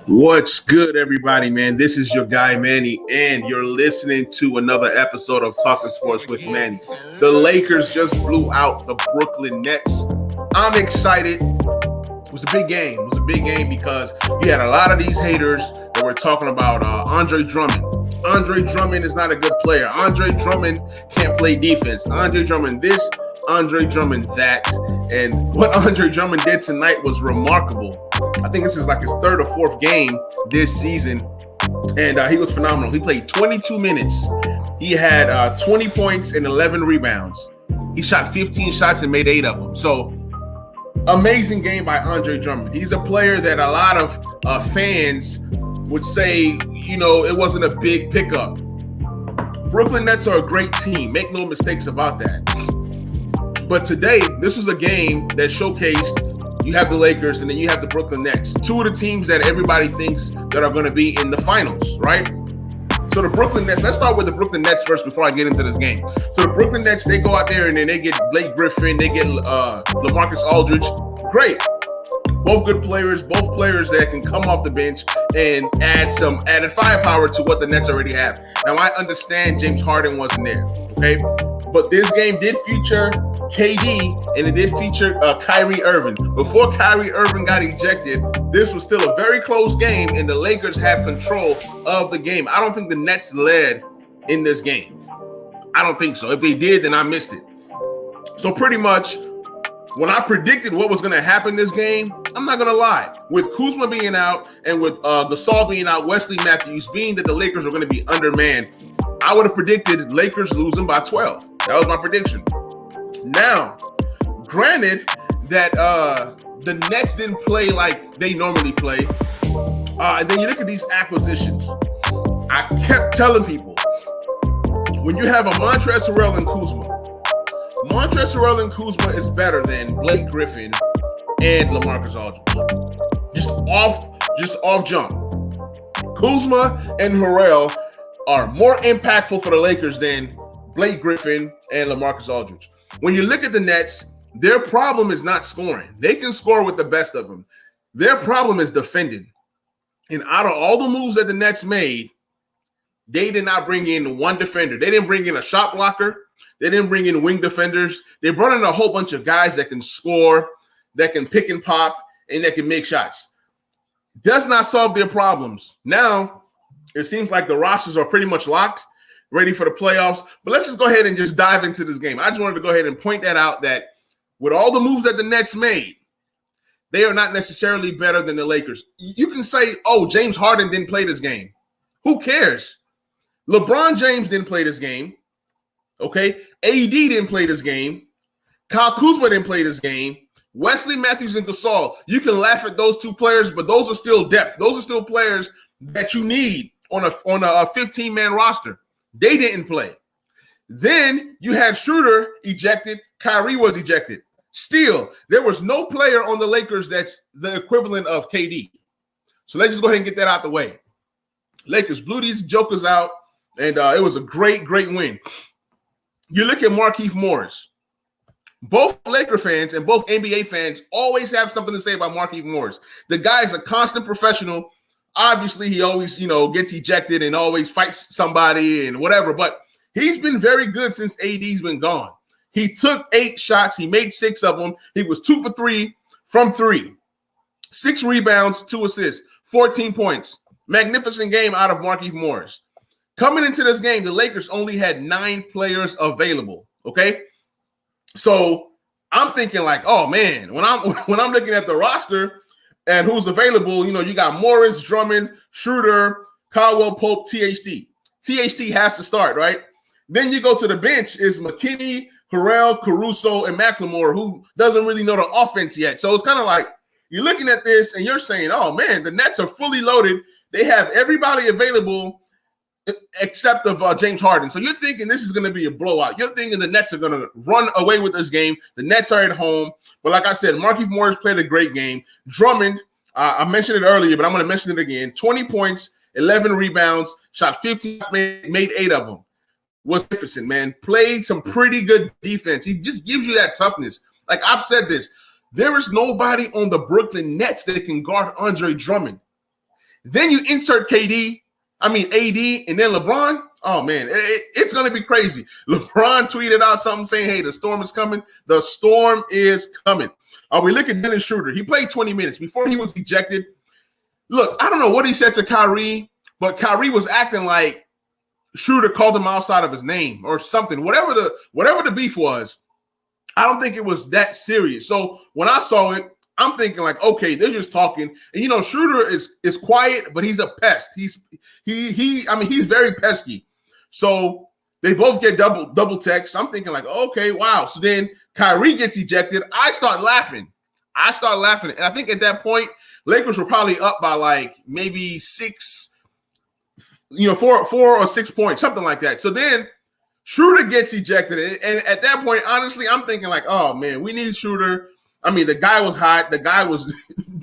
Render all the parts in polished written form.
What's good, everybody, man? This is your guy, Manny, and you're listening to another episode of Talking Sports with Manny. The Lakers just blew out the Brooklyn Nets. I'm excited. It was a big game. It was a big game because you had a lot of these haters that were talking about Andre Drummond. Andre Drummond is not a good player. Andre Drummond can't play defense. Andre Drummond this, Andre Drummond that. And what Andre Drummond did tonight was remarkable. I think this is like his third or fourth game this season, and he was phenomenal. He played 22 minutes. He had 20 points and 11 rebounds. He shot 15 shots and made 8 of them. So, amazing game by Andre Drummond. He's a player that a lot of fans would say, it wasn't a big pickup. Brooklyn Nets are a great team. Make no mistakes about that. But today, this was a game that showcased you have the Lakers and then you have the Brooklyn Nets. Two of the teams that everybody thinks that are going to be in the finals, right? So the Brooklyn Nets, let's start with the Brooklyn Nets first before I get into this game. So the Brooklyn Nets, they go out there and then they get Blake Griffin, they get LaMarcus Aldridge. Great. Both good players, both players that can come off the bench and add some added firepower to what the Nets already have. Now, I understand James Harden wasn't there, okay? But this game did feature KD, and it did feature Kyrie Irving. Before Kyrie Irving got ejected, this was still a very close game, and the Lakers had control of the game. I don't think the Nets led in this game. I don't think so. If they did, then I missed it. So pretty much, when I predicted what was going to happen this game, I'm not going to lie. With Kuzma being out and with Gasol being out, Wesley Matthews being that the Lakers were going to be undermanned, I would have predicted Lakers losing by 12. That was my prediction. Now, granted that the Nets didn't play like they normally play, and then you look at these acquisitions. I kept telling people, when you have a Montrezl Harrell and Kuzma, Montrezl Harrell and Kuzma is better than Blake Griffin and LaMarcus Aldridge. Just off jump. Kuzma and Harrell are more impactful for the Lakers than Blake Griffin and LaMarcus Aldridge. When you look at the Nets, their problem is not scoring. They can score with the best of them. Their problem is defending. And out of all the moves that the Nets made, they did not bring in one defender. They didn't bring in a shot blocker. They didn't bring in wing defenders. They brought in a whole bunch of guys that can score, that can pick and pop, and that can make shots. Does not solve their problems. Now, it seems like the rosters are pretty much locked, ready for the playoffs. But let's just go ahead and just dive into this game. I just wanted to go ahead and point that out, that with all the moves that the Nets made, they are not necessarily better than the Lakers. You can say, oh, James Harden didn't play this game. Who cares? LeBron James didn't play this game. Okay? AD didn't play this game. Kyle Kuzma didn't play this game. Wesley Matthews and Gasol. You can laugh at those two players, but those are still depth. Those are still players that you need on a 15-man roster. They didn't play. Then you had Schroeder ejected. Kyrie was ejected. Still, there was no player on the Lakers that's the equivalent of KD. So let's just go ahead and get that out the way. Lakers blew these jokers out, and it was a great, great win. You look at Markieff Morris. Both Laker fans and both NBA fans always have something to say about Markieff Morris. The guy is a constant professional. Obviously, he always, gets ejected and always fights somebody and whatever, but he's been very good since AD's been gone. He took 8 shots. He made 6 of them. He was 2 for 3 from 3. 6 rebounds, 2 assists, 14 points. Magnificent game out of Markieff Morris. Coming into this game, the Lakers only had 9 players available, okay? So I'm thinking like, oh, man, when I'm looking at the roster and who's available, you got Morris, Drummond, Schroeder, Caldwell Pope, THT. THT has to start, right? Then you go to the bench is McKinney, Harrell, Caruso, and McLemore, who doesn't really know the offense yet. So it's kind of like you're looking at this and you're saying, oh, man, the Nets are fully loaded. They have everybody available except of James Harden. So you're thinking this is going to be a blowout. You're thinking the Nets are going to run away with this game. The Nets are at home. But like I said, Markieff Morris played a great game. Drummond, I mentioned it earlier, but I'm going to mention it again. 20 points, 11 rebounds, shot 15, made 8 of them. Was magnificent, man. Played some pretty good defense. He just gives you that toughness. Like I've said this, there is nobody on the Brooklyn Nets that can guard Andre Drummond. Then you insert AD, and then LeBron. Oh, man, it's going to be crazy. LeBron tweeted out something saying, hey, the storm is coming. The storm is coming. We look at Dennis Schroeder. He played 20 minutes before he was ejected. Look, I don't know what he said to Kyrie, but Kyrie was acting like Schroeder called him outside of his name or something. Whatever the beef was, I don't think it was that serious. So when I saw it, I'm thinking like, okay, they're just talking. And Schroeder is quiet, but he's a pest. He's very pesky. So they both get double text. I'm thinking like, okay, wow. So then Kyrie gets ejected. I start laughing. And I think at that point, Lakers were probably up by like maybe 4 or 6 points, something like that. So then Schroeder gets ejected. And at that point, honestly, I'm thinking like, oh, man, we need Schroeder. The guy was hot. The guy was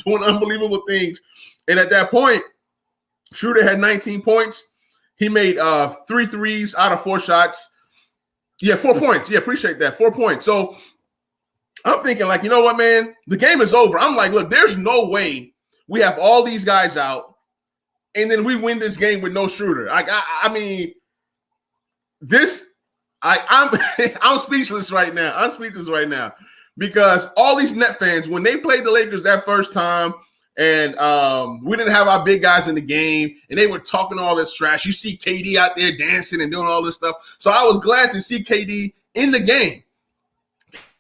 doing unbelievable things. And at that point, Schroeder had 19 points. He made 3 threes out of 4 shots. Yeah, 4 points. Yeah, appreciate that. 4 points. So I'm thinking like, you know what, man? The game is over. I'm like, look, there's no way we have all these guys out and then we win this game with no Schroeder. I'm speechless right now. Because all these Net fans, when they played the Lakers that first time, and we didn't have our big guys in the game, and they were talking all this trash. You see KD out there dancing and doing all this stuff. So I was glad to see KD in the game.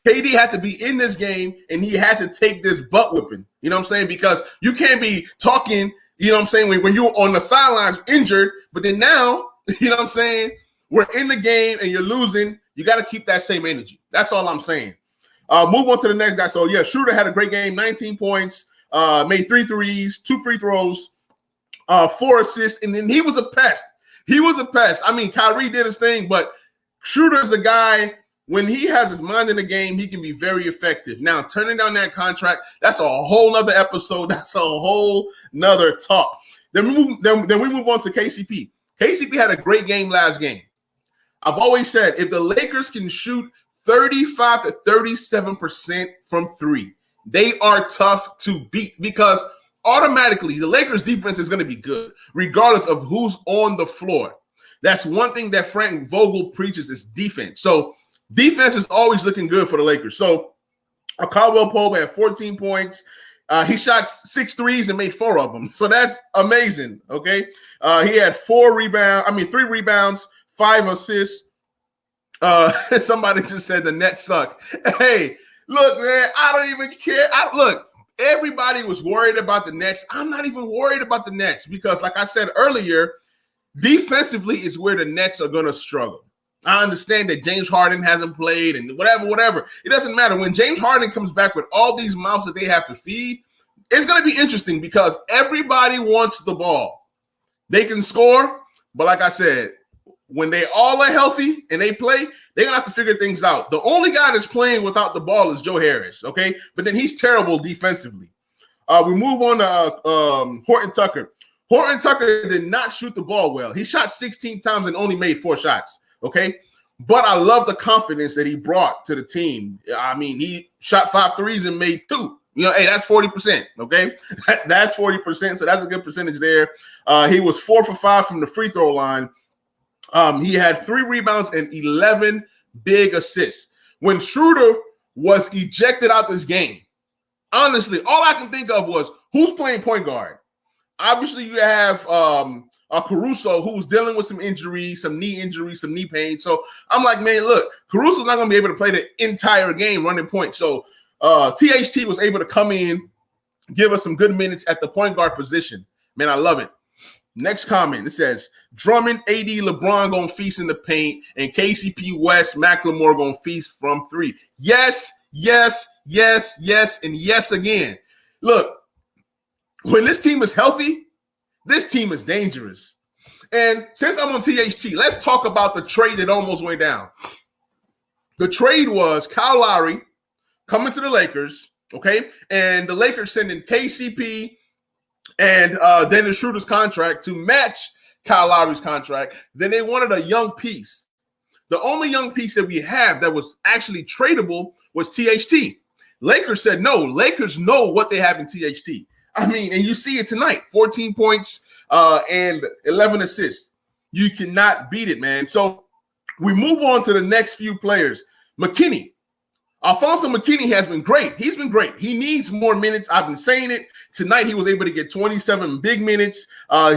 KD had to be in this game, and he had to take this butt whipping. You know what I'm saying? Because you can't be talking, you know what I'm saying, when you're on the sidelines injured, but then now, you know what I'm saying, we're in the game and you're losing. You got to keep that same energy. That's all I'm saying. Move on to the next guy. So, yeah, Schroeder had a great game, 19 points. Made 3 threes, 2 free throws, 4 assists, and then he was a pest. Kyrie did his thing, but Schroeder's a guy, when he has his mind in the game, he can be very effective. Now, turning down that contract, that's a whole nother episode. That's a whole nother talk. Then we move on to KCP. KCP had a great game last game. I've always said, if the Lakers can shoot 35 to 37% from 3, they are tough to beat because automatically the Lakers defense is going to be good regardless of who's on the floor. That's one thing that Frank Vogel preaches is defense. So defense is always looking good for the Lakers. So Caldwell Pope had 14 points. He shot 6 threes and made 4 of them. So that's amazing. Okay. He had 3 rebounds, 5 assists. Somebody just said the Nets suck. Hey, look, man, I don't even care. Everybody was worried about the Nets. I'm not even worried about the Nets because, like I said earlier, defensively is where the Nets are going to struggle. I understand that James Harden hasn't played and whatever. It doesn't matter. When James Harden comes back with all these mouths that they have to feed, it's going to be interesting because everybody wants the ball. They can score, but like I said, when they all are healthy and they play, they're going to have to figure things out. The only guy that's playing without the ball is Joe Harris, okay? But then he's terrible defensively. We move on to Horton Tucker. Horton Tucker did not shoot the ball well. He shot 16 times and only made 4 shots, okay? But I love the confidence that he brought to the team. He shot 5 threes and made 2. Hey, that's 40%, okay? That's 40%, so that's a good percentage there. He was 4 for 5 from the free throw line. He had 3 rebounds and 11 big assists. When Schroeder was ejected out this game, honestly, all I can think of was who's playing point guard. Obviously, you have Caruso, who's dealing with some injuries, some knee pain. So I'm like, man, look, Caruso's not going to be able to play the entire game running point. So THT was able to come in, give us some good minutes at the point guard position. Man, I love it. Next comment, it says, Drummond, AD, LeBron going to feast in the paint, and KCP, West, McLemore going to feast from 3. Yes, yes, yes, yes, and yes again. Look, when this team is healthy, this team is dangerous. And since I'm on THT, let's talk about the trade that almost went down. The trade was Kyle Lowry coming to the Lakers, okay? And the Lakers sending KCP and Dennis Schroeder's contract to match Kyle Lowry's contract. Then they wanted a young piece. The only young piece that we have that was actually tradable was THT. Lakers said no. Lakers know what they have in THT. I mean, and you see it tonight, 14 points and 11 assists. You cannot beat it, man. So we move on to the next few players. McKinney. Alfonso McKinney has been great. He's been great. He needs more minutes. I've been saying it. Tonight, he was able to get 27 big minutes.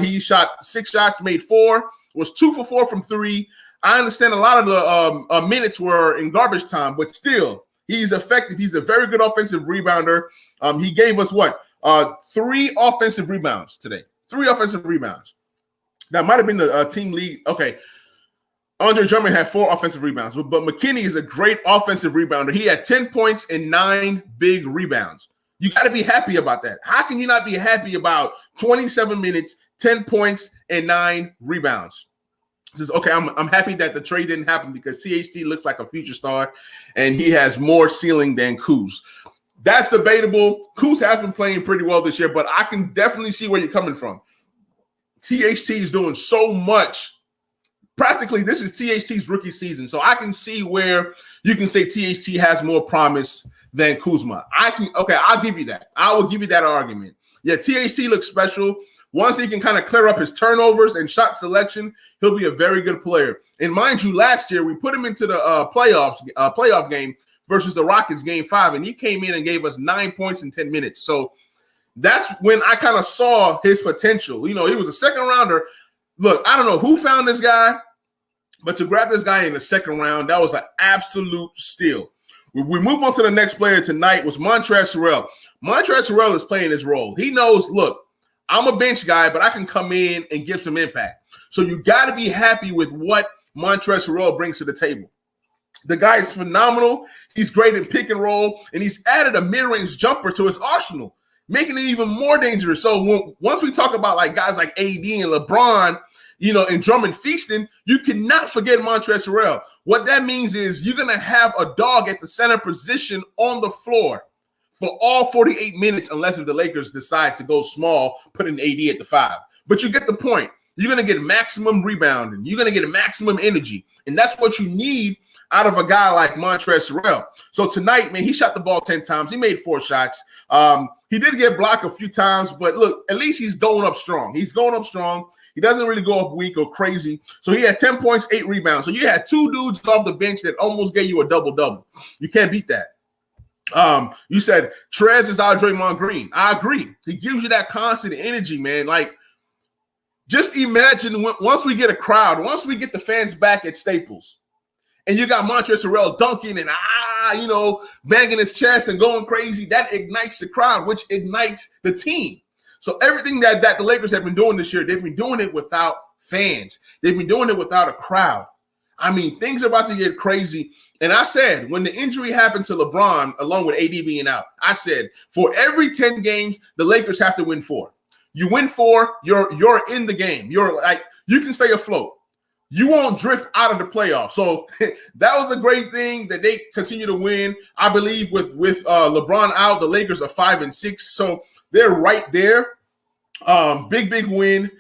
He shot 6 shots, made 4, was 2 for 4 from 3. I understand a lot of the minutes were in garbage time, but still, he's effective. He's a very good offensive rebounder. He gave us 3 offensive rebounds today. 3 offensive rebounds. That might have been the team lead. Okay. Andre Drummond had 4 offensive rebounds, but McKinney is a great offensive rebounder. He had 10 points and 9 big rebounds. You got to be happy about that. How can you not be happy about 27 minutes, 10 points, and 9 rebounds? Says, okay, I'm happy that the trade didn't happen because THT looks like a future star, and he has more ceiling than Kuz. That's debatable. Kuz has been playing pretty well this year, but I can definitely see where you're coming from. THT is doing so much. Practically, this is THT's rookie season, so I can see where you can say THT has more promise than Kuzma. I'll give you that. I will give you that argument. Yeah, THT looks special. Once he can kind of clear up his turnovers and shot selection, he'll be a very good player. And mind you, last year we put him into the playoff game versus the Rockets game 5, and he came in and gave us 9 points in 10 minutes. So that's when I kind of saw his potential. You know, he was a second rounder. Look, I don't know who found this guy, but to grab this guy in the second round, that was an absolute steal. We move on to the next player tonight was Montrezl Harrell. Montrezl Harrell is playing his role. He knows, look, I'm a bench guy, but I can come in and give some impact. So you got to be happy with what Montrezl Harrell brings to the table. The guy is phenomenal. He's great in pick and roll, and he's added a mid-range jumper to his arsenal, making it even more dangerous. So once we talk about like guys like AD and LeBron, you know, and Drummond feasting, you cannot forget Montrezl Harrell. What that means is you're going to have a dog at the center position on the floor for all 48 minutes, unless if the Lakers decide to go small, putting AD at the 5. But you get the point. You're going to get maximum rebounding. You're going to get maximum energy. And that's what you need out of a guy like Montrezl Harrell. So tonight, man, he shot the ball 10 times. He made 4 shots. He did get blocked a few times, but look, at least he's going up strong. He's going up strong. He doesn't really go up weak or crazy. So he had 10 points, 8 rebounds. So you had 2 dudes off the bench that almost gave you a double-double. You can't beat that. You said Trez is our Draymond Green. I agree. He gives you that constant energy, man. Like, just imagine once we get a crowd, once we get the fans back at Staples, and you got Montrezl Harrell dunking and banging his chest and going crazy, that ignites the crowd, which ignites the team. So everything that the Lakers have been doing this year, they've been doing it without fans. They've been doing it without a crowd. I mean, things are about to get crazy. And I said, when the injury happened to LeBron, along with AD being out, I said, for every 10 games, the Lakers have to win 4. You win 4, you're in the game. You're like, you can stay afloat. You won't drift out of the playoffs. So that was a great thing that they continue to win. I believe with LeBron out, the Lakers are 5-6. So they're right there. Big win.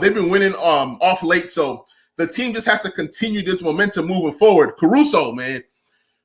They've been winning off late. So the team just has to continue this momentum moving forward. Caruso, man.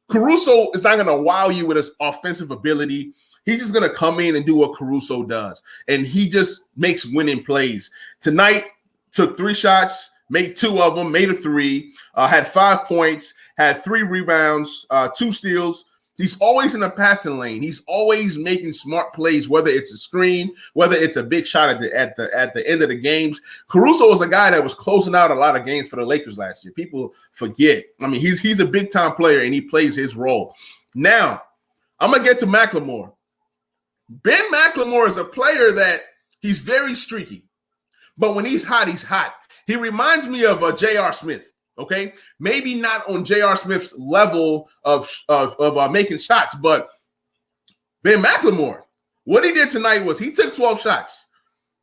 Caruso is not going to wow you with his offensive ability. He's just going to come in and do what Caruso does. And he just makes winning plays. Tonight, took 3 shots, made 2 of them, made a 3, had 5 points, had 3 rebounds, 2 steals. He's always in the passing lane. He's always making smart plays, whether it's a screen, whether it's a big shot at the end of the games. Caruso was a guy that was closing out a lot of games for the Lakers last year. People forget. I mean, he's a big-time player, and he plays his role. Now, I'm going to get to McLemore. Ben McLemore is a player that he's very streaky. But when he's hot, he's hot. He reminds me of J.R. Smith. Okay, maybe not on J.R. Smith's level of making shots, but Ben McLemore, what he did tonight was he took 12 shots.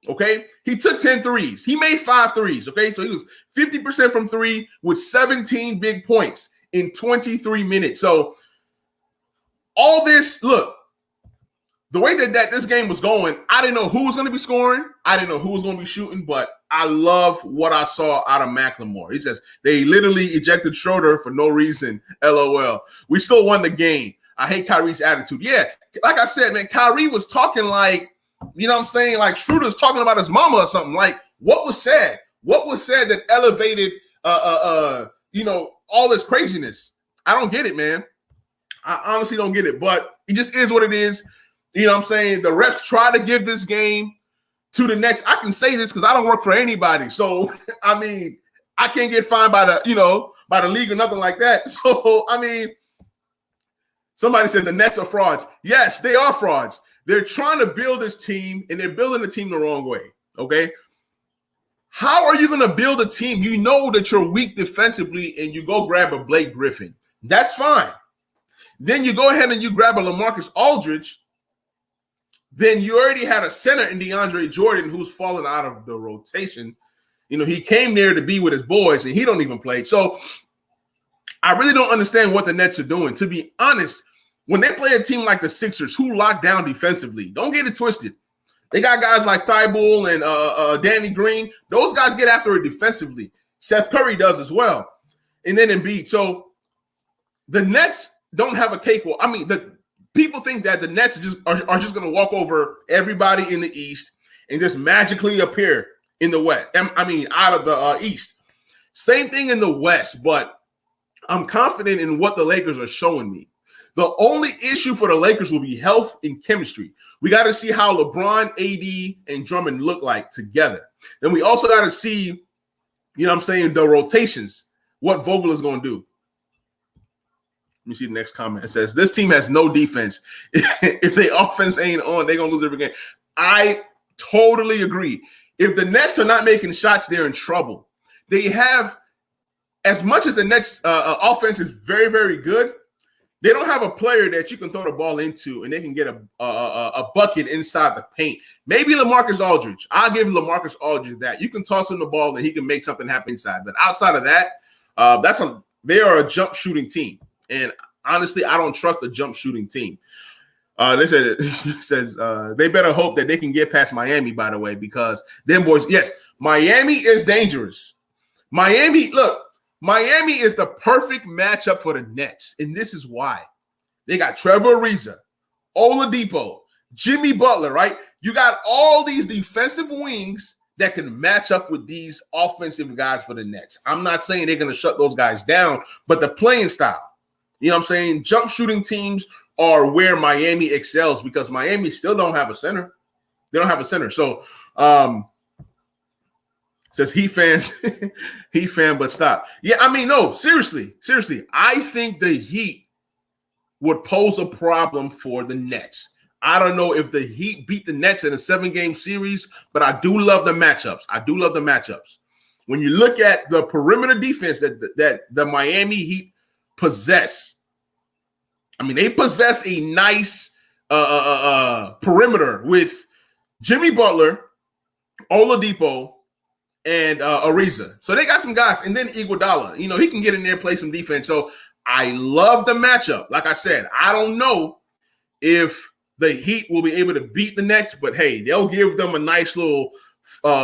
Okay, he took 10 threes. He made 5 threes. Okay, so he was 50% from 3 with 17 big points in 23 minutes. So all this, look, the way that this game was going, I didn't know who was going to be scoring. I didn't know who was going to be shooting, but I love what I saw out of McLemore. He says they literally ejected Schroeder for no reason. LOL. We still won the game. I hate Kyrie's attitude. Yeah, like I said, man, Kyrie was talking like you know what I'm saying? Like Schroeder's talking about his mama or something. Like what was said? What was said that elevated, all this craziness? I don't get it, man. I honestly don't get it, but it just is what it is. You know what I'm saying? The refs try to give this game to the Nets. I can say this because I don't work for anybody. So, I mean, I can't get fined by the league or nothing like that. So, I mean, somebody said the Nets are frauds. Yes, they are frauds. They're trying to build this team, and they're building the team the wrong way, okay? How are you going to build a team? You know that you're weak defensively, and you go grab a Blake Griffin. That's fine. Then you go ahead and you grab a LaMarcus Aldridge. Then you already had a center in DeAndre Jordan who's fallen out of the rotation. You know, he came there to be with his boys, and he don't even play. So I really don't understand what the Nets are doing. To be honest, when they play a team like the Sixers who lock down defensively, don't get it twisted. They got guys like Thibault and Danny Green. Those guys get after it defensively. Seth Curry does as well. And then Embiid. So the Nets don't have a cakewalk. I mean, the people think that the Nets are just going to walk over everybody in the East and just magically appear in the West. I mean, out of the East. Same thing in the West, but I'm confident in what the Lakers are showing me. The only issue for the Lakers will be health and chemistry. We got to see how LeBron, AD, and Drummond look like together. Then we also got to see, you know what I'm saying, the rotations, what Vogel is going to do. Let me see the next comment. It says, this team has no defense. If their offense ain't on, they're going to lose every game. I totally agree. If the Nets are not making shots, they're in trouble. They have, as much as the Nets offense is very, very good, they don't have a player that you can throw the ball into and they can get a bucket inside the paint. Maybe LaMarcus Aldridge. I'll give LaMarcus Aldridge that. You can toss him the ball and he can make something happen inside. But outside of that, they are a jump shooting team. And honestly, I don't trust a jump shooting team. They said it says they better hope that they can get past Miami, by the way, because them boys, yes, Miami is dangerous. Miami is the perfect matchup for the Nets, and this is why. They got Trevor Ariza, Oladipo, Jimmy Butler, right? You got all these defensive wings that can match up with these offensive guys for the Nets. I'm not saying they're going to shut those guys down, but the playing style, you know what I'm saying? Jump shooting teams are where Miami excels because Miami still don't have a center. They don't have a center. So, says Heat fans, Heat fan, but stop. Yeah, I mean, no, seriously. I think the Heat would pose a problem for the Nets. I don't know if the Heat beat the Nets in a 7-game series, but I do love the matchups. When you look at the perimeter defense that the Miami Heat possess, I mean, they possess a nice perimeter with Jimmy Butler, Oladipo, and Ariza. So they got some guys. And then Iguodala. You know, he can get in there and play some defense. So I love the matchup. Like I said, I don't know if the Heat will be able to beat the Nets, but hey, they'll give them a nice little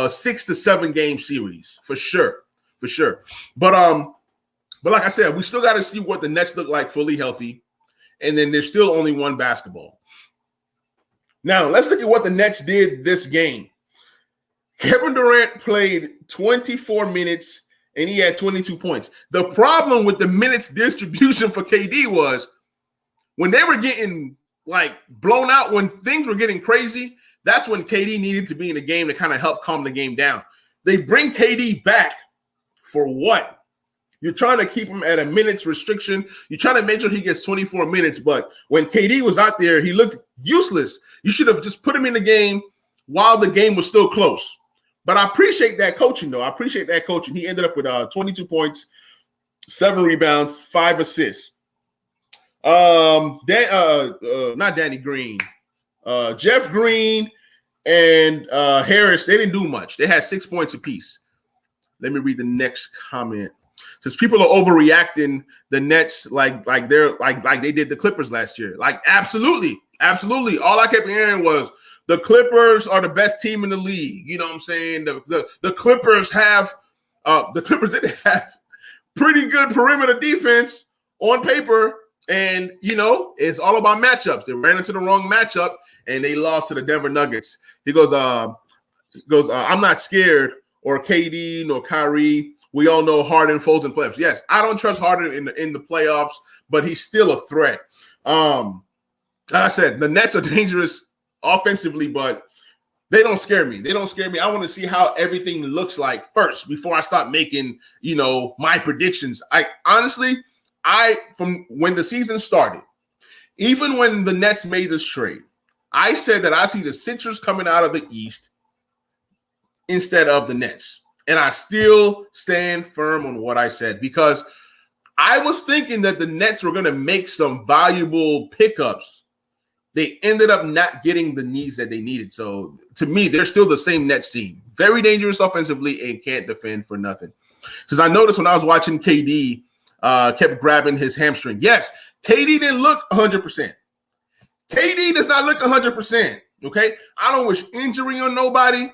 6 to 7 game series for sure. But like I said, we still got to see what the Nets look like fully healthy. And then there's still only one basketball. Now, let's look at what the Nets did this game. Kevin Durant played 24 minutes, and he had 22 points. The problem with the minutes distribution for KD was when they were getting, like, blown out, when things were getting crazy, that's when KD needed to be in the game to kind of help calm the game down. They bring KD back for what? You're trying to keep him at a minutes restriction. You're trying to make sure he gets 24 minutes. But when KD was out there, he looked useless. You should have just put him in the game while the game was still close. But I appreciate that coaching, though. He ended up with 22 points, 7 rebounds, 5 assists. Not Danny Green. Jeff Green and Harris, they didn't do much. They had 6 points apiece. Let me read the next comment. Since people are overreacting the Nets like they did the Clippers last year. Like, absolutely. All I kept hearing was the Clippers are the best team in the league. You know what I'm saying? The Clippers have didn't have pretty good perimeter defense on paper, And, it's all about matchups. They ran into the wrong matchup, and they lost to the Denver Nuggets. He goes, I'm not scared, or KD, nor Kyrie. We all know Harden folds in playoffs. Yes, I don't trust Harden in the playoffs, but he's still a threat. Like I said, the Nets are dangerous offensively, but they don't scare me. I want to see how everything looks like first before I start making, my predictions. From when the season started, even when the Nets made this trade, I said that I see the Sixers coming out of the East instead of the Nets. And I still stand firm on what I said, because I was thinking that the Nets were going to make some valuable pickups. They ended up not getting the needs that they needed. So to me, they're still the same Nets team. Very dangerous offensively and can't defend for nothing. Because I noticed when I was watching KD, kept grabbing his hamstring. Yes, KD didn't look 100%. KD does not look 100%. Okay? I don't wish injury on nobody.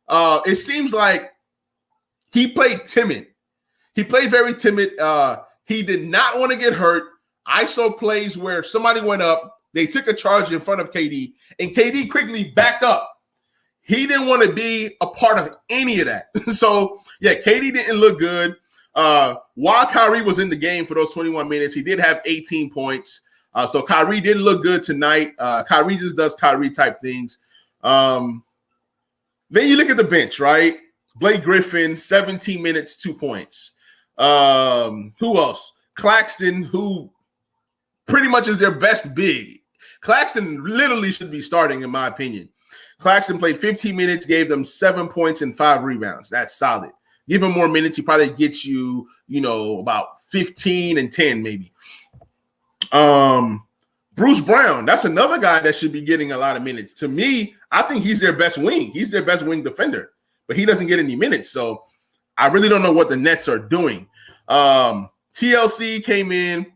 It seems like he played timid. He played very timid. He did not want to get hurt. I saw plays where somebody went up. They took a charge in front of KD, and KD quickly backed up. He didn't want to be a part of any of that. So, yeah, KD didn't look good. While Kyrie was in the game for those 21 minutes, he did have 18 points. So Kyrie didn't look good tonight. Kyrie just does Kyrie-type things. Then you look at the bench, right? Blake Griffin, 17 minutes, 2 points. Who else? Claxton, who pretty much is their best big. Claxton literally should be starting, in my opinion. Claxton played 15 minutes, gave them 7 points and 5 rebounds. That's solid. Give him more minutes, he probably gets you, about 15 and 10 maybe. Bruce Brown, that's another guy that should be getting a lot of minutes. To me, I think he's their best wing. He's their best wing defender, but he doesn't get any minutes. So I really don't know what the Nets are doing. TLC came in,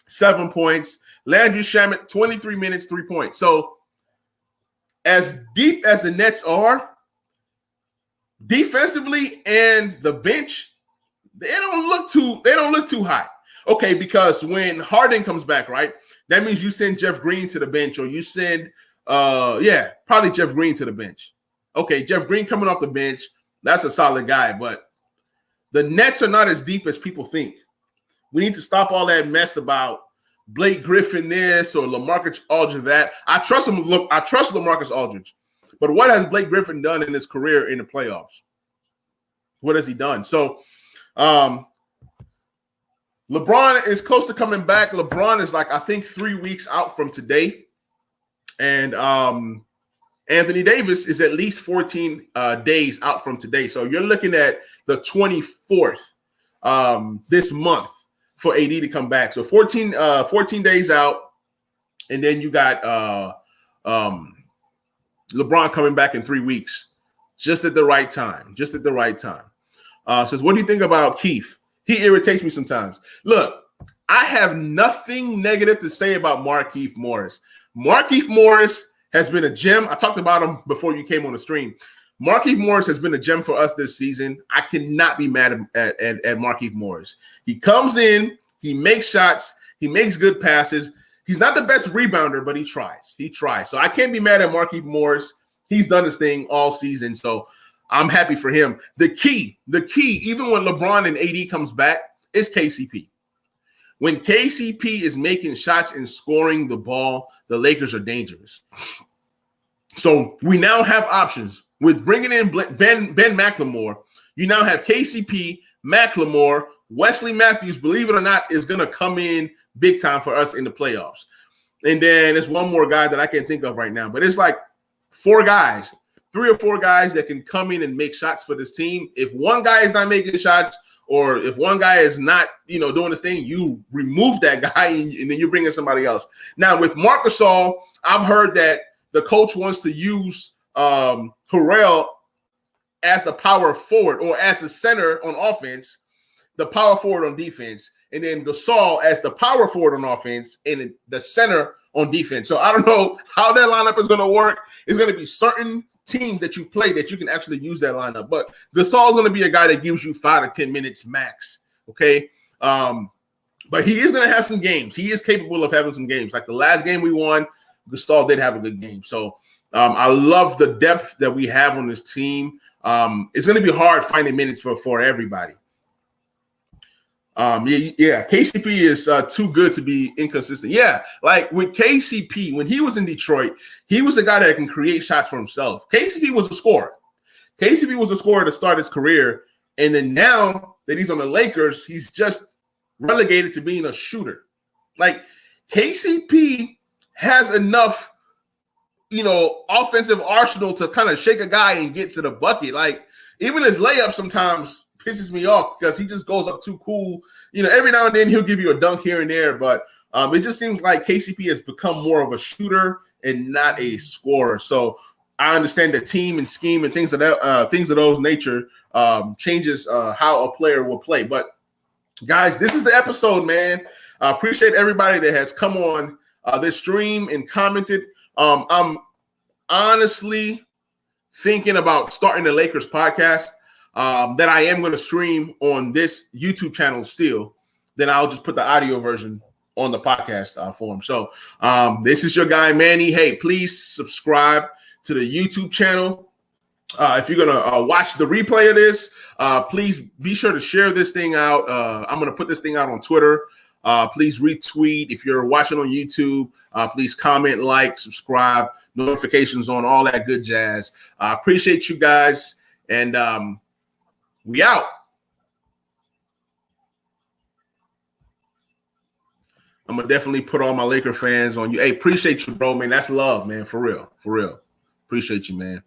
7 points. Landry Shamet, 23 minutes, 3 points. So as deep as the Nets are, defensively and the bench, they don't look too high. Okay, because when Harden comes back, right, that means you send Jeff Green to the bench, or you send probably Jeff Green to the bench. Okay, Jeff Green coming off the bench, that's a solid guy, but the Nets are not as deep as people think. We need to stop all that mess about Blake Griffin this or LaMarcus Aldridge that. I trust him. Look, I trust LaMarcus Aldridge. But what has Blake Griffin done in his career in the playoffs? What has he done? So LeBron is close to coming back. LeBron is I think 3 weeks out from today. And Anthony Davis is at least 14 days out from today. So you're looking at the 24th this month for AD to come back. So 14 days out. And then you got LeBron coming back in 3 weeks, just at the right time. Says, what do you think about Keith? He irritates me sometimes. Look, I have nothing negative to say about Markieff Morris. Markieff Morris has been a gem. I talked about him before you came on the stream. Markieff Morris has been a gem for us this season. I cannot be mad at Markieff Morris. He comes in, he makes shots, he makes good passes. He's not the best rebounder, but he tries. So I can't be mad at Markieff Morris. He's done his thing all season, so I'm happy for him. The key, even when LeBron and AD comes back, is KCP. When KCP is making shots and scoring the ball, the Lakers are dangerous. So we now have options. With bringing in Ben McLemore, you now have KCP, McLemore, Wesley Matthews, believe it or not, is going to come in big time for us in the playoffs. And then there's one more guy that I can't think of right now, but it's like 3 or 4 guys that can come in and make shots for this team. If one guy is not making shots, or if one guy is not, doing this thing, you remove that guy and then you bring in somebody else. Now with Marc Gasol, I've heard that the coach wants to use Harrell as the power forward, or as the center on offense, the power forward on defense, and then Gasol as the power forward on offense and the center on defense. So I don't know how that lineup is going to work. It's going to be certain teams that you play that you can actually use that lineup. But Gasol is going to be a guy that gives you 5 to 10 minutes max. Okay. But But he is going to have some games. He is capable of having some games. Like the last game we won, Gasol did have a good game. So I love the depth that we have on this team. It's going to be hard finding minutes for everybody. KCP is too good to be inconsistent. Yeah, like with KCP, when he was in Detroit, he was a guy that can create shots for himself. KCP was a scorer. KCP was a scorer to start his career, and then now that he's on the Lakers, he's just relegated to being a shooter. Like KCP has enough, offensive arsenal to kind of shake a guy and get to the bucket. Like even his layup sometimes pisses me off because he just goes up too cool. Every now and then he'll give you a dunk here and there, but it just seems like KCP has become more of a shooter and not a scorer. So I understand the team and scheme and things of those nature changes how a player will play. But guys, this is the episode, man. I appreciate everybody that has come on this stream and commented. I'm honestly thinking about starting the Lakers podcast. That I am going to stream on this YouTube channel still. Then I'll just put the audio version on the podcast form. So this is your guy, Manny. Hey, please subscribe to the YouTube channel. If you're going to watch the replay of this, please be sure to share this thing out. I'm going to put this thing out on Twitter. Please retweet. If you're watching on YouTube, please comment, like, subscribe, notifications on, all that good jazz. I appreciate you guys. And we out. I'm going to definitely put all my Laker fans on you. Hey, appreciate you, bro, man. That's love, man. For real. For real. Appreciate you, man.